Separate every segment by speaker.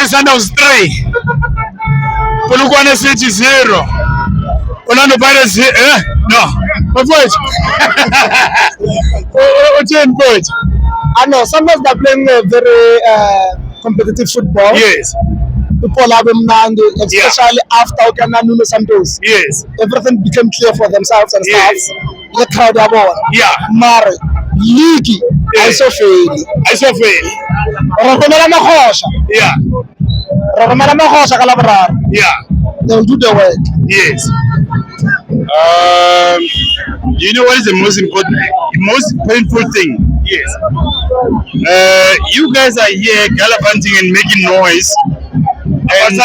Speaker 1: Sundowns 3. Polokwane City 0. Orlando Pirates no. Mfowethu. Uthini mfowethu?
Speaker 2: I know sometimes they're playing a very competitive football.
Speaker 1: Yes.
Speaker 2: People have especially after Nuno Santos.
Speaker 1: Yes.
Speaker 2: Everything became clear for themselves and
Speaker 1: Yes.
Speaker 2: stuff. Let how they are.
Speaker 1: Yeah.
Speaker 2: Mare, Ligi, I so fail. Rokomela Mahosha.
Speaker 1: Yeah.
Speaker 2: Rokomela Mahosha Kalabra.
Speaker 1: Yeah.
Speaker 2: They'll do the work.
Speaker 1: Yes. You know what is the most important, most painful thing? Yes. You guys are here gallivanting and making noise. And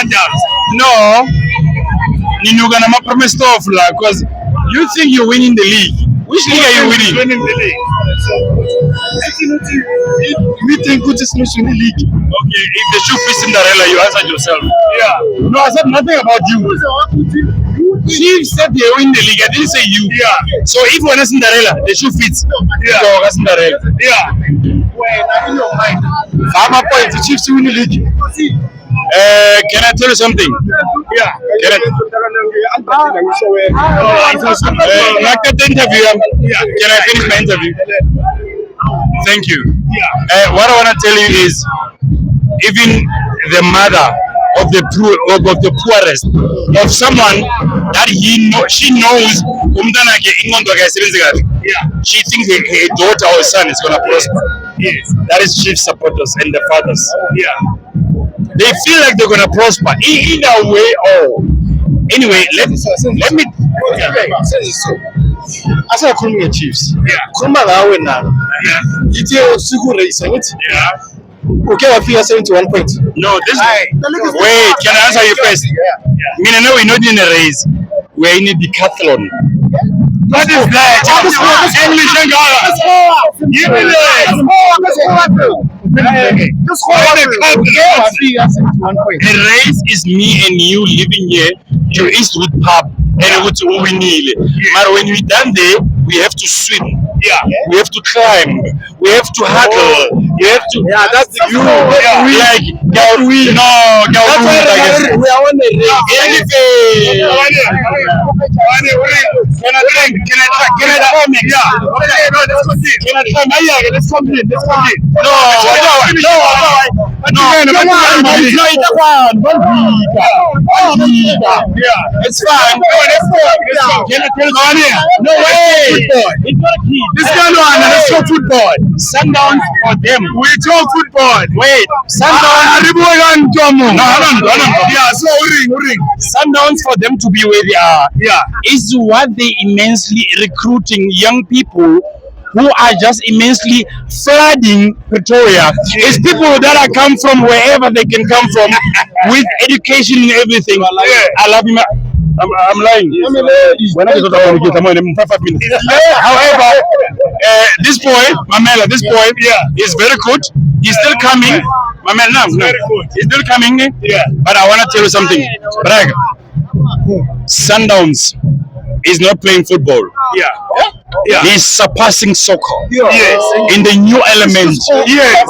Speaker 1: no, Ninugana promise off because you think you're winning the league. Which league are you winning? Winning the league. We think good is not winning the league. Okay, if the shoe fits Cinderella, you answered yourself. Yeah. No, I said nothing about you. She said they win the league. I didn't say you. Yeah. So if we're not Cinderella, the shoe fits. Yeah. So Cinderella. Yeah. Well, in your mind, I'm point the Chiefs win the league. Can I tell you something? Yeah. Can I? Like the interview. Yeah. Can I finish my interview? Thank you. Yeah. What I want to tell you is, even the mother of the poorest, of someone that she knows, she thinks her daughter or son is going to prosper. Yes. That is chief supporters and the fathers. Yeah. They feel like they're going to prosper either way or anyway. Let me. As I call me Chiefs. Yeah. Come on, now. Yeah. It's your secret, isn't it? Yeah. Okay, I feel 71 points. No, this. Wait, can I answer you first? Yeah. Me and we're not in a race. We're in a decathlon. What is that? English and Ghana. Give me a race is me and you living here to Eastwood Pub and we need. But when we're done there, we have to swim. Yeah. We have to climb. We have to hurdle. We have to. Yeah, that's the you. Yeah. Like Gauri. No, Gauri. We are on the ring. Anything. Can I drink? Can I try? Can I try? Yeah. Okay, no, let's continue. Can I try? Yeah, let's continue. Let's continue. No, it's fine. Can I tell you? No way. It's not a key. This guy let's talk football. Sundowns for them. We talk football. Wait, Sundowns. No. Yeah, so ring. Sundowns for them to be where they are. Yeah, is what they immensely recruiting young people who are just immensely flooding Pretoria. It's people that are come from wherever they can come from with education and everything. I love him. I'm lying. When I talk about it, I'm in 5 minutes. However, this boy, Mamela, is very good. He's still coming. Mamela, he's still coming. Yeah. But I want to tell you something. Braga, Sundowns is not playing football. Yeah. Yeah. He's surpassing soccer. Yes. In the new element. Yes.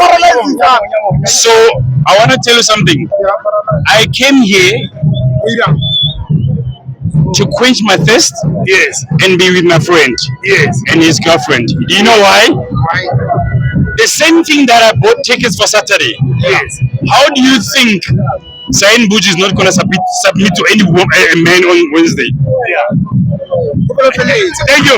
Speaker 1: So I want to tell you something. I came here to quench my thirst, yes, and be with my friend, yes, and his girlfriend. Do you know why? The same thing that I bought tickets for Saturday. Yes. How do you think Zayn Buj is not going to submit to any man on Wednesday? Yeah. Thank you.